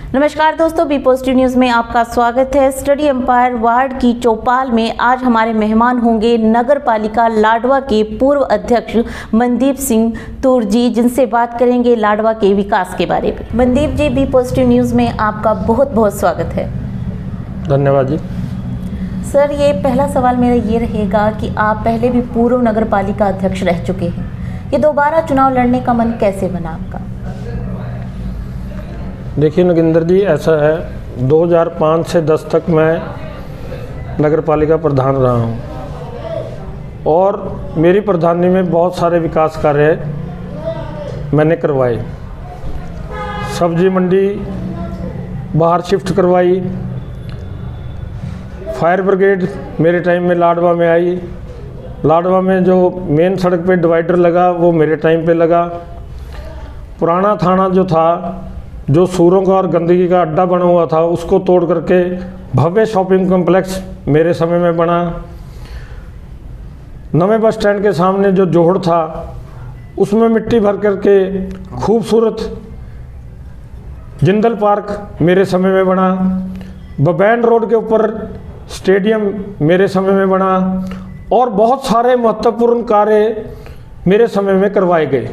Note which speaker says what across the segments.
Speaker 1: नमस्कार दोस्तों, B positive news में आपका स्वागत है। स्टडी एम्पायर वार्ड की चौपाल में आज हमारे मेहमान होंगे नगर पालिका लाडवा के पूर्व अध्यक्ष मनदीप सिंह तूर जी, जिनसे बात करेंगे लाडवा के विकास के बारे में। मनदीप जी, बी पॉजिटिव न्यूज़ में आपका बहुत बहुत स्वागत है।
Speaker 2: धन्यवाद जी।
Speaker 1: सर, ये पहला सवाल मेरा ये रहेगा कि आप पहले भी पूर्व नगर पालिका अध्यक्ष रह चुके हैं, ये दोबारा चुनाव लड़ने का मन कैसे बना आपका?
Speaker 2: देखिए नगिंदर जी, ऐसा है 2005 से 10 तक मैं नगर पालिका प्रधान रहा हूँ और मेरी प्रधानी में बहुत सारे विकास कार्य मैंने करवाए। सब्जी मंडी बाहर शिफ्ट करवाई, फायर ब्रिगेड मेरे टाइम में लाडवा में आई, लाडवा में जो मेन सड़क पे डिवाइडर लगा वो मेरे टाइम पे लगा। पुराना थाना जो था, जो सूरों का और गंदगी का अड्डा बना हुआ था, उसको तोड़ करके भव्य शॉपिंग कॉम्प्लेक्स मेरे समय में बना। नवे बस स्टैंड के सामने जो जोहड़ था उसमें मिट्टी भर करके खूबसूरत जिंदल पार्क मेरे समय में बना। बबैन रोड के ऊपर स्टेडियम मेरे समय में बना और बहुत सारे महत्वपूर्ण कार्य मेरे समय में करवाए गए।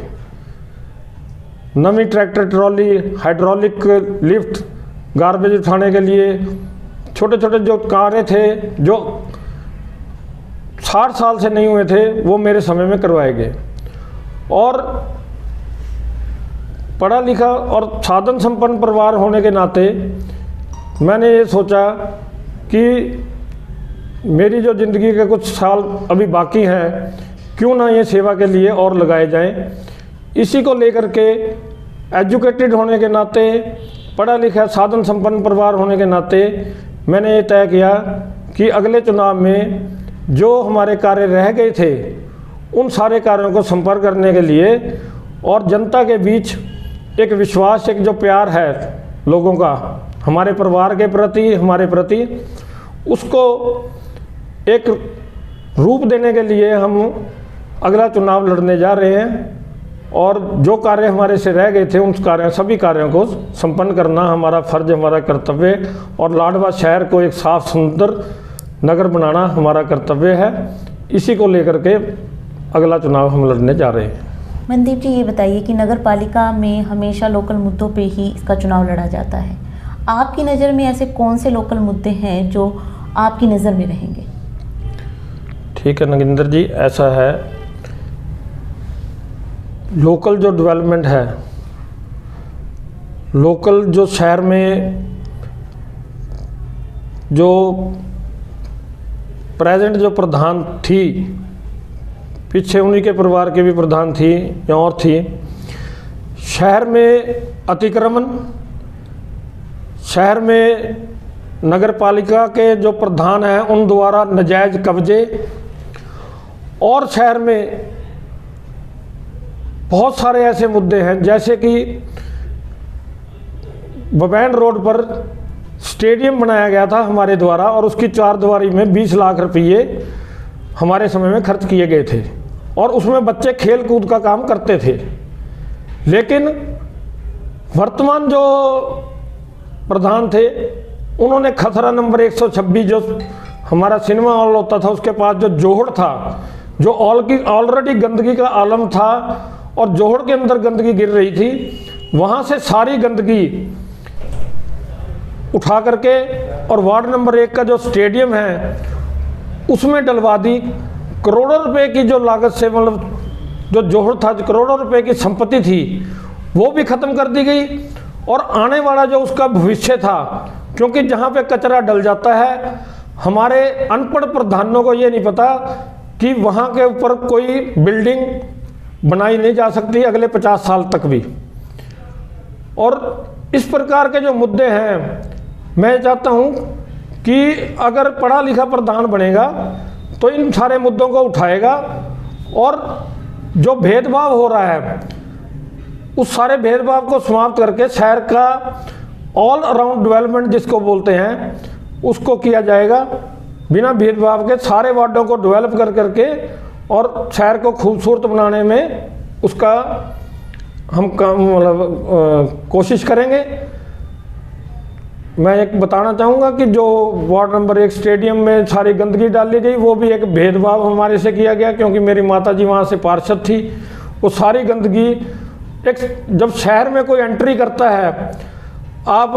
Speaker 2: नवी tractor trolley, hydraulic lift, garbage उठाने के लिए छोटे छोटे जो कार्य थे जो 60 साल से नहीं हुए थे वो मेरे समय में करवाए गए। और पढ़ा लिखा और साधन संपन्न परिवार होने के नाते मैंने ये सोचा कि मेरी जो ज़िंदगी के कुछ साल अभी बाकी हैं, क्यों ना ये सेवा के लिए और लगाए जाएं। इसी को लेकर के एजुकेटेड होने के नाते, पढ़ा लिखा साधन संपन्न परिवार होने के नाते मैंने ये तय किया कि अगले चुनाव में जो हमारे कार्य रह गए थे उन सारे कार्यों को संपर्क करने के लिए और जनता के बीच एक विश्वास, एक जो प्यार है लोगों का हमारे परिवार के प्रति, हमारे प्रति, उसको एक रूप देने के लिए हम अगला चुनाव लड़ने जा रहे हैं। और जो कार्य हमारे से रह गए थे उन सभी कार्यों को संपन्न करना हमारा फर्ज, हमारा कर्तव्य, और लाडवा शहर को एक साफ सुंदर नगर बनाना हमारा कर्तव्य है। इसी को लेकर के अगला चुनाव हम लड़ने जा रहे हैं।
Speaker 1: मनदीप जी, ये बताइए कि नगर पालिका में हमेशा लोकल मुद्दों पे ही इसका चुनाव लड़ा जाता है। आपकी नज़र में ऐसे कौन से लोकल मुद्दे हैं जो आपकी नज़र में रहेंगे?
Speaker 2: ठीक है नगिंदर जी, ऐसा है, लोकल जो डेवलपमेंट है, लोकल जो शहर में जो प्रेजेंट जो प्रधान थी, पीछे उन्हीं के परिवार के भी प्रधान थी या और थी, शहर में अतिक्रमण, शहर में नगर पालिका के जो प्रधान हैं उन द्वारा नाजायज कब्जे, और शहर में बहुत सारे ऐसे मुद्दे हैं जैसे कि बबैन रोड पर स्टेडियम बनाया गया था हमारे द्वारा और उसकी 4 दीवारी में 20 लाख रुपये हमारे समय में खर्च किए गए थे और उसमें बच्चे खेल कूद का काम करते थे। लेकिन वर्तमान जो प्रधान थे उन्होंने खसरा नंबर 126 जो हमारा सिनेमा हॉल होता था उसके पास जो जोहड़ था, जो ऑलरेडी गंदगी का आलम था और जोहड़ के अंदर गंदगी गिर रही थी, वहाँ से सारी गंदगी उठा करके और वार्ड नंबर 1 का जो स्टेडियम है उसमें डलवा दी। करोड़ों रुपए की जो लागत से, मतलब जो जोहड़ था, जो करोड़ों रुपए की संपत्ति थी, वो भी ख़त्म कर दी गई। और आने वाला जो उसका भविष्य था, क्योंकि जहाँ पे कचरा डल जाता है, हमारे अनपढ़ प्रधानों को ये नहीं पता कि वहाँ के ऊपर कोई बिल्डिंग बनाई नहीं जा सकती अगले 50 साल तक भी। और इस प्रकार के जो मुद्दे हैं, मैं चाहता हूँ कि अगर पढ़ा लिखा प्रधान बनेगा तो इन सारे मुद्दों को उठाएगा और जो भेदभाव हो रहा है उस सारे भेदभाव को समाप्त करके शहर का ऑल अराउंड डेवलपमेंट जिसको बोलते हैं उसको किया जाएगा। बिना भेदभाव के सारे वार्डों को डेवलप कर करके और शहर को खूबसूरत बनाने में उसका हम मतलब कोशिश करेंगे। मैं एक बताना चाहूँगा कि जो वार्ड नंबर 1 स्टेडियम में सारी गंदगी डाली गई, वो भी एक भेदभाव हमारे से किया गया, क्योंकि मेरी माताजी वहाँ से पार्षद थी। वो सारी गंदगी जब शहर में कोई एंट्री करता है, आप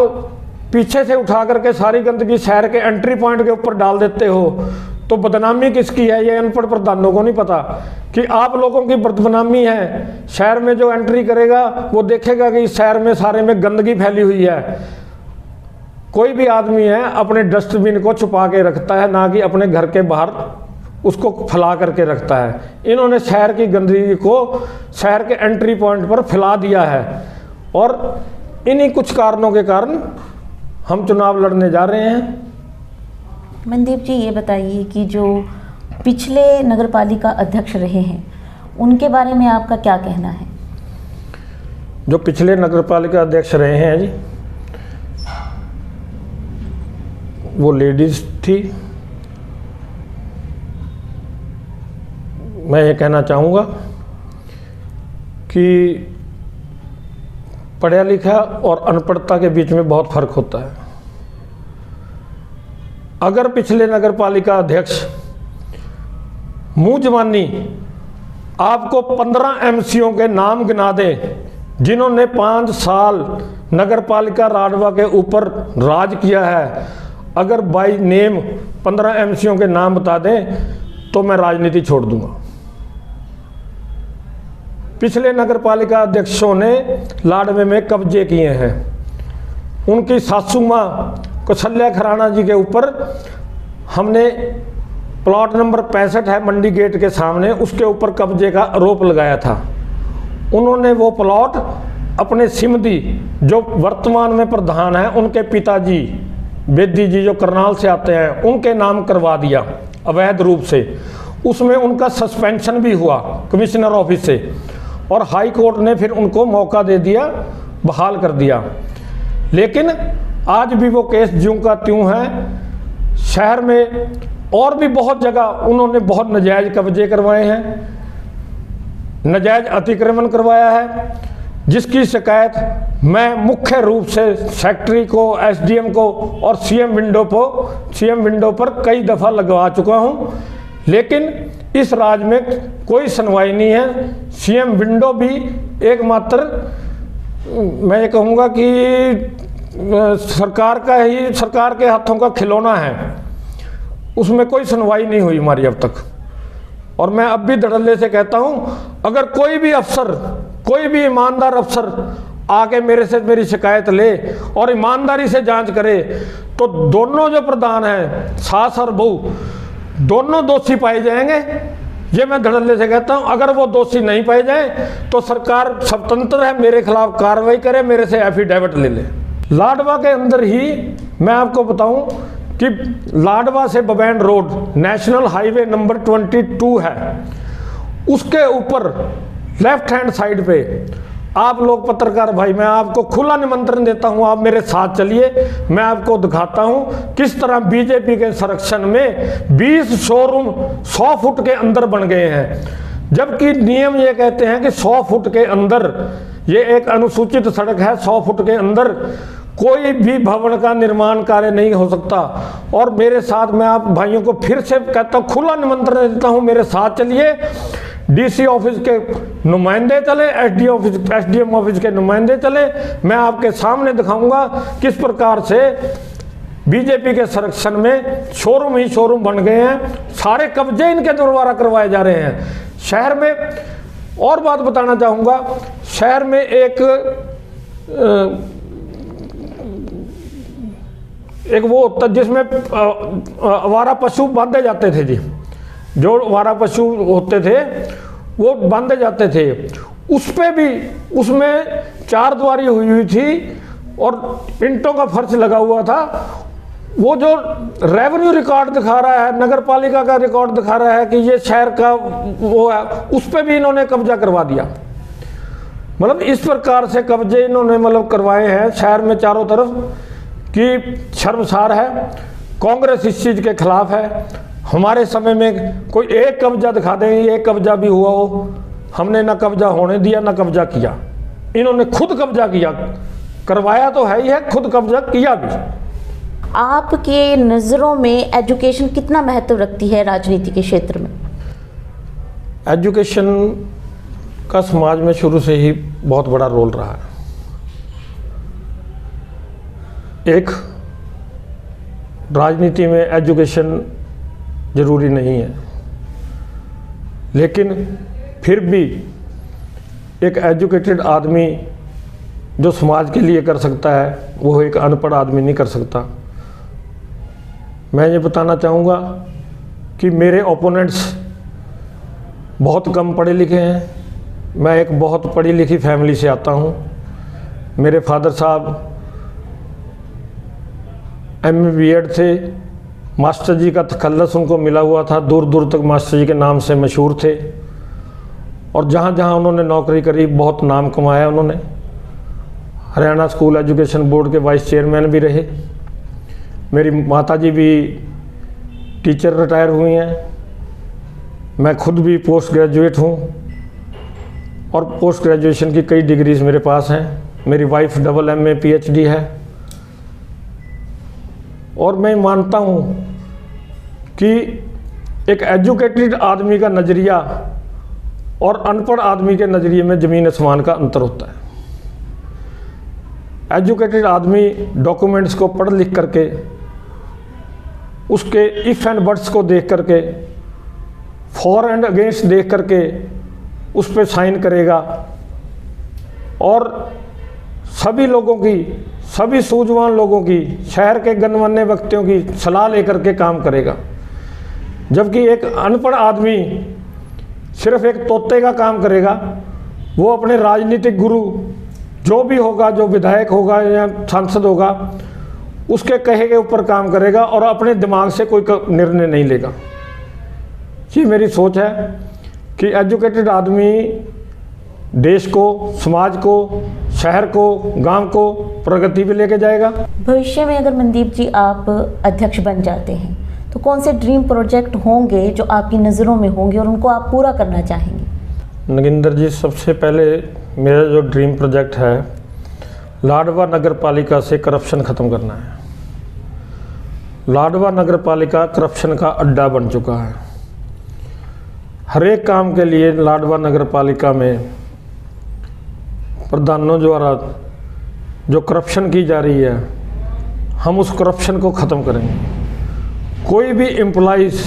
Speaker 2: पीछे से उठा करके सारी गंदगी शहर के एंट्री पॉइंट के ऊपर डाल देते हो, तो बदनामी किसकी है ये अनपढ़ प्रधानों को नहीं पता कि आप लोगों की बदनामी है। शहर में जो एंट्री करेगा वो देखेगा कि इस शहर में सारे में गंदगी फैली हुई है। कोई भी आदमी है अपने डस्टबिन को छुपा के रखता है, ना कि अपने घर के बाहर उसको फैला करके रखता है। इन्होंने शहर की गंदगी को शहर के एंट्री पॉइंट पर फैला दिया है, और इन्हीं कुछ कारणों के कारण हम चुनाव लड़ने जा रहे हैं।
Speaker 1: मनदीप जी, ये बताइए कि जो पिछले नगरपालिका अध्यक्ष रहे हैं उनके बारे में आपका क्या कहना है?
Speaker 2: जो पिछले नगरपालिका अध्यक्ष रहे हैं जी, वो लेडीज थी। मैं ये कहना चाहूँगा कि पढ़ा लिखा और अनपढ़ता के बीच में बहुत फर्क होता है। अगर पिछले नगरपालिका अध्यक्ष मुँह जबानी आपको 15 एमसीओ के नाम गिना दें जिन्होंने 5 साल नगरपालिका लाडवा के ऊपर राज किया है, अगर बाई नेम 15 एमसीओ के नाम बता दें तो मैं राजनीति छोड़ दूंगा। पिछले नगरपालिका अध्यक्षों ने लाडवे में कब्जे किए हैं। उनकी सासू माँ कौशल्या खराना जी के ऊपर हमने प्लॉट नंबर 65 है मंडी गेट के सामने, उसके ऊपर कब्जे का आरोप लगाया था। उन्होंने वो प्लॉट अपने सिमदी जो वर्तमान में प्रधान है उनके पिताजी बेदी जी जो करनाल से आते हैं उनके नाम करवा दिया अवैध रूप से। उसमें उनका सस्पेंशन भी हुआ कमिश्नर ऑफिस से, और हाई कोर्ट ने फिर उनको मौका दे दिया, बहाल कर दिया। लेकिन आज भी वो केस ज्यों का त्यों है। शहर में और भी बहुत जगह उन्होंने बहुत नाजायज कब्जे करवाए हैं, नाजायज अतिक्रमण करवाया है, जिसकी शिकायत मैं मुख्य रूप से सेक्रेटरी को, एसडीएम को और सीएम विंडो पर कई दफ़ा लगवा चुका हूं। लेकिन इस राज्य में कोई सुनवाई नहीं है। सीएम विंडो भी एकमात्र मैं ये कहूँगा कि सरकार के हाथों का खिलौना है, उसमें कोई सुनवाई नहीं हुई हमारी अब तक। और मैं अब भी धड़ल्ले से कहता हूं, अगर कोई भी अफसर, कोई भी ईमानदार अफसर आके मेरे से मेरी शिकायत ले और ईमानदारी से जांच करे, तो दोनों जो प्रधान हैं, सास और बहू, दोनों दोषी पाए जाएंगे। ये मैं धड़ल्ले से कहता हूं। अगर वो दोषी नहीं पाए जाए तो सरकार स्वतंत्र है, मेरे खिलाफ कार्रवाई करे, मेरे से एफिडेविट ले ले। लाडवा के अंदर ही मैं आपको बताऊं कि लाडवा से Babain road national highway number 22 है, उसके ऊपर लेफ्ट हैंड साइड पे आप लोग पत्रकार भाई, मैं आपको खुला निमंत्रण देता हूं, आप मेरे साथ चलिए, मैं आपको दिखाता हूं किस तरह बीजेपी के संरक्षण में 20 शोरूम 100 फुट के अंदर बन गए हैं, जबकि नियम ये कहते हैं कि 100 फुट के अंदर, ये एक अनुसूचित सड़क है, 100 फुट के अंदर कोई भी भवन का निर्माण कार्य नहीं हो सकता। और मेरे साथ मैं आप भाइयों को फिर से कहता हूँ, खुला निमंत्रण देता हूँ, मेरे साथ चलिए। डीसी ऑफिस के नुमाइंदे चले, एसडीएम ऑफिस के नुमाइंदे चले, मैं आपके सामने दिखाऊंगा किस प्रकार से बीजेपी के संरक्षण में शोरूम ही शोरूम बन गए हैं, सारे कब्जे इनके द्वारा करवाए जा रहे हैं शहर में। और बात बताना चाहूँगा, शहर में एक वो होता जिसमें आवारा पशु बांधे जाते थे जी, जो आवारा पशु होते थे वो बांधे जाते थे, उस पे भी उसमें 4 द्वारी हुई थी और ईंटों का फर्श लगा हुआ था। वो जो रेवेन्यू रिकॉर्ड दिखा रहा है, नगर पालिका का रिकॉर्ड दिखा रहा है कि ये शहर का वो है, उस पे भी इन्होंने कब्जा करवा दिया। मतलब इस प्रकार से कब्जे इन्होंने मतलब करवाए हैं शहर में चारों तरफ कि शर्मसार है। कांग्रेस इस चीज़ के खिलाफ है। हमारे समय में कोई एक कब्जा दिखा दें, एक कब्जा भी हुआ हो, हमने ना कब्जा होने दिया ना कब्जा किया, इन्होंने खुद कब्जा किया, करवाया तो है ही है, खुद कब्जा किया भी।
Speaker 1: आपके नज़रों में एजुकेशन कितना महत्व रखती है राजनीति के क्षेत्र में?
Speaker 2: एजुकेशन का समाज में शुरू से ही बहुत बड़ा रोल रहा है। एक राजनीति में एजुकेशन ज़रूरी नहीं है, लेकिन फिर भी एक एजुकेटेड आदमी जो समाज के लिए कर सकता है वो एक अनपढ़ आदमी नहीं कर सकता। मैं ये बताना चाहूँगा कि मेरे ओपोनेंट्स बहुत कम पढ़े लिखे हैं। मैं एक बहुत पढ़ी लिखी फैमिली से आता हूँ। मेरे फादर साहब MA B.Ed थे। मास्टर जी का तखल्लुस उनको मिला हुआ था, दूर दूर तक मास्टर जी के नाम से मशहूर थे और जहाँ जहाँ उन्होंने नौकरी करी बहुत नाम कमाया उन्होंने। हरियाणा स्कूल एजुकेशन बोर्ड के वाइस चेयरमैन भी रहे। मेरी माताजी भी टीचर रिटायर हुई हैं। मैं खुद भी पोस्ट ग्रेजुएट हूँ और पोस्ट ग्रेजुएशन की कई डिग्रीज़ मेरे पास हैं। मेरी वाइफ MA PhD है। और मैं मानता हूँ कि एक एजुकेटेड आदमी का नज़रिया और अनपढ़ आदमी के नज़रिए में ज़मीन आसमान का अंतर होता है। एजुकेटेड आदमी डॉक्यूमेंट्स को पढ़ लिख करके उसके इफ़ एंड बट्स को देख करके, फॉर एंड अगेंस्ट देख करके उस पर साइन करेगा और सभी लोगों की, सभी सूझवान लोगों की, शहर के गणमान्य व्यक्तियों की सलाह लेकर के काम करेगा। जबकि एक अनपढ़ आदमी सिर्फ एक तोते का काम करेगा। वो अपने राजनीतिक गुरु जो भी होगा, जो विधायक होगा या सांसद होगा, उसके कहे के ऊपर काम करेगा और अपने दिमाग से कोई निर्णय नहीं लेगा। ये मेरी सोच है कि एजुकेटेड आदमी देश को, समाज को, शहर को, गांव को प्रगति पे लेके जाएगा।
Speaker 1: भविष्य में अगर मनदीप जी आप अध्यक्ष बन जाते हैं तो कौन से ड्रीम प्रोजेक्ट होंगे जो आपकी नज़रों में होंगे और उनको आप पूरा करना चाहेंगे?
Speaker 2: नगिंदर जी, सबसे पहले मेरा जो ड्रीम प्रोजेक्ट है, लाडवा नगर पालिका से करप्शन ख़त्म करना है। लाडवा नगर पालिका करप्शन का अड्डा बन चुका है। हर एक काम के लिए लाडवा नगर पालिका में प्रधानों द्वारा जो करप्शन की जा रही है, हम उस करप्शन को ख़त्म करेंगे। कोई भी एम्प्लॉइज़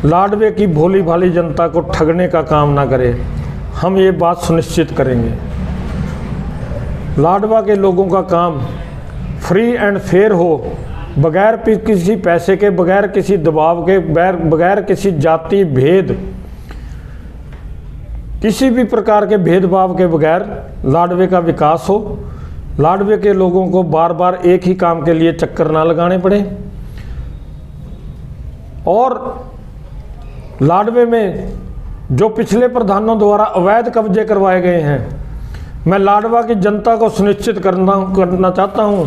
Speaker 2: लाडवे की भोली भाली जनता को ठगने का काम ना करे, हम ये बात सुनिश्चित करेंगे। लाडवा के लोगों का काम फ्री एंड फेयर हो, बगैर किसी पैसे के, बगैर किसी दबाव के, बगैर किसी जाति भेद, किसी भी प्रकार के भेदभाव के बगैर लाडवे का विकास हो। लाडवे के लोगों को बार बार एक ही काम के लिए चक्कर ना लगाने पड़े और लाडवे में जो पिछले प्रधानों द्वारा अवैध कब्जे करवाए गए हैं, मैं लाडवा की जनता को सुनिश्चित करना चाहता हूं,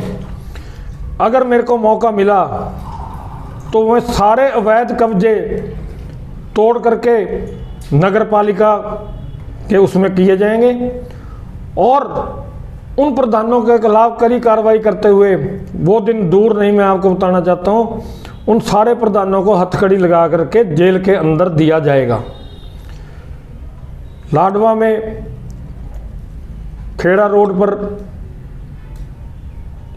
Speaker 2: अगर मेरे को मौका मिला तो मैं सारे अवैध कब्जे तोड़ करके नगर पालिका के उसमें किए जाएंगे और उन प्रधानों के खिलाफ कड़ी कार्रवाई करते हुए, वो दिन दूर नहीं, मैं आपको बताना चाहता हूँ, उन सारे प्रधानों को हथकड़ी लगा करके जेल के अंदर दिया जाएगा। लाडवा में खेड़ा रोड पर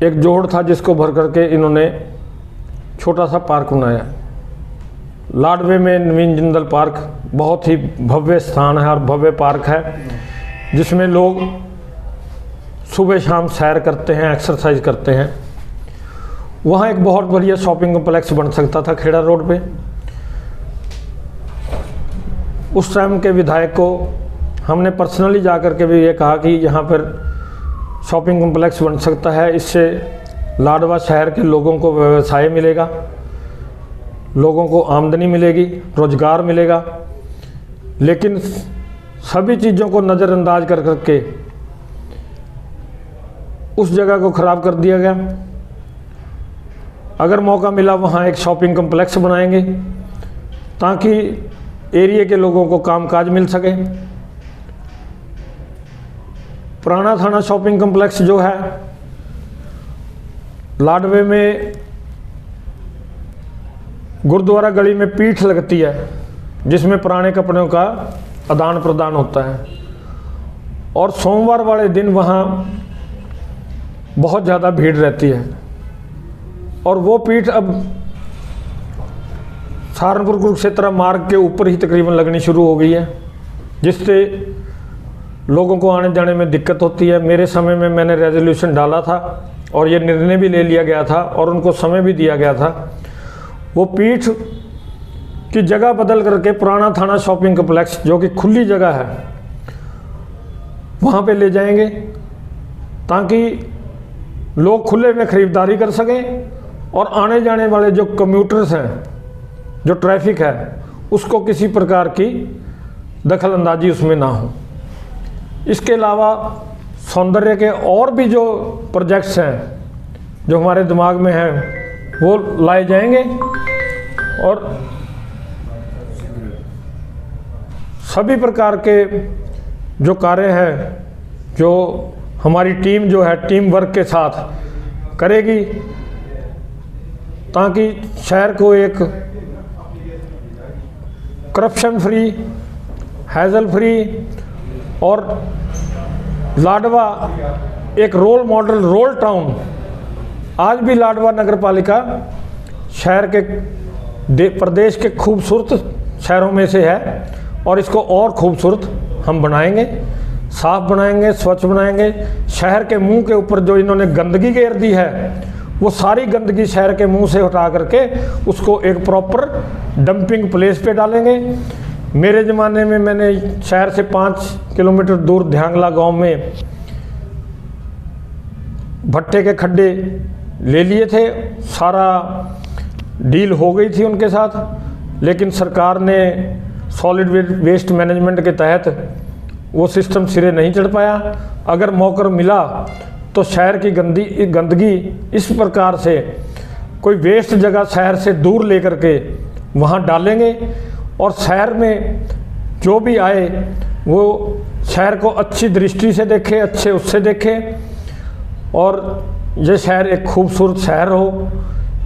Speaker 2: एक जोड़ था जिसको भर करके इन्होंने छोटा सा पार्क बनाया। लाडवे में नवीन जिंदल पार्क बहुत ही भव्य स्थान है और भव्य पार्क है, जिसमें लोग सुबह शाम सैर करते हैं, एक्सरसाइज करते हैं। वहाँ एक बहुत बढ़िया शॉपिंग कॉम्प्लेक्स बन सकता था खेड़ा रोड पे। उस टाइम के विधायक को हमने पर्सनली जा कर के भी ये कहा कि यहाँ पर शॉपिंग कॉम्प्लेक्स बन सकता है, इससे लाडवा शहर के लोगों को व्यवसाय मिलेगा, लोगों को आमदनी मिलेगी, रोजगार मिलेगा। लेकिन सभी चीज़ों को नज़रअंदाज कर करके उस जगह को ख़राब कर दिया गया। अगर मौका मिला वहाँ एक शॉपिंग कॉम्प्लेक्स बनाएंगे ताकि एरिया के लोगों को कामकाज मिल सके। पुराना थाना शॉपिंग कॉम्प्लेक्स जो है लाडवे में गुरुद्वारा गली में पीठ लगती है जिसमें पुराने कपड़ों का आदान प्रदान होता है, और सोमवार वाले दिन वहाँ बहुत ज़्यादा भीड़ रहती है। और वो पीठ अब सहारनपुर कुरुक्षेत्र मार्ग के ऊपर ही तकरीबन लगनी शुरू हो गई है, जिससे लोगों को आने जाने में दिक्कत होती है। मेरे समय में मैंने रेजोल्यूशन डाला था और ये निर्णय भी ले लिया गया था और उनको समय भी दिया गया था। वो पीठ की जगह बदल करके पुराना थाना शॉपिंग कम्प्लेक्स, जो कि खुली जगह है, वहाँ पे ले जाएंगे ताकि लोग खुले में ख़रीदारी कर सकें और आने जाने वाले जो कम्यूटर्स हैं, जो ट्रैफिक है, उसको किसी प्रकार की दखल अंदाजी उसमें ना हो। इसके अलावा सौंदर्य के और भी जो प्रोजेक्ट्स हैं जो हमारे दिमाग में हैं वो लाए जाएंगे, और सभी प्रकार के जो कार्य हैं जो हमारी टीम जो है टीम वर्क के साथ करेगी, ताकि शहर को एक करप्शन फ्री, हैजल फ्री और लाडवा एक रोल मॉडल रोल टाउन। आज भी लाडवा नगर पालिका शहर के प्रदेश के खूबसूरत शहरों में से है, और इसको और खूबसूरत हम बनाएंगे, साफ बनाएंगे, स्वच्छ बनाएंगे। शहर के मुंह के ऊपर जो इन्होंने गंदगी घेर दी है, वो सारी गंदगी शहर के मुंह से हटा करके उसको एक प्रॉपर डंपिंग प्लेस पे डालेंगे। मेरे ज़माने में मैंने शहर से 5 किलोमीटर दूर ध्यांगला गांव में भट्टे के खड्डे ले लिए थे, सारा डील हो गई थी उनके साथ, लेकिन सरकार ने सॉलिड वेस्ट मैनेजमेंट के तहत वो सिस्टम सिरे नहीं चढ़ पाया। अगर मौका मिला तो शहर की गंदगी इस प्रकार से कोई वेस्ट जगह शहर से दूर लेकर के वहाँ डालेंगे, और शहर में जो भी आए वो शहर को अच्छी दृष्टि से देखे, अच्छे उससे देखे, और ये शहर एक खूबसूरत शहर हो,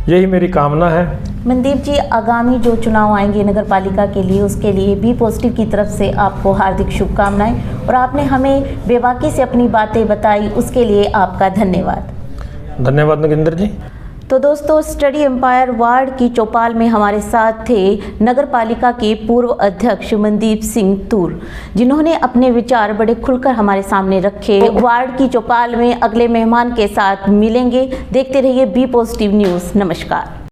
Speaker 2: यही मेरी कामना है।
Speaker 1: मनदीप जी, आगामी जो चुनाव आएंगे नगर पालिका के लिए, उसके लिए बी पॉजिटिव की तरफ से आपको हार्दिक शुभकामनाएं, और आपने हमें बेबाकी से अपनी बातें बताई, उसके लिए आपका धन्यवाद।
Speaker 2: धन्यवाद नगिंदर जी।
Speaker 1: तो दोस्तों, स्टडी एम्पायर वार्ड की चौपाल में हमारे साथ थे नगर पालिका के पूर्व अध्यक्ष मनदीप सिंह तूर, जिन्होंने अपने विचार बड़े खुलकर हमारे सामने रखे। वार्ड की चौपाल में अगले मेहमान के साथ मिलेंगे। देखते रहिए बी पॉजिटिव न्यूज़। नमस्कार।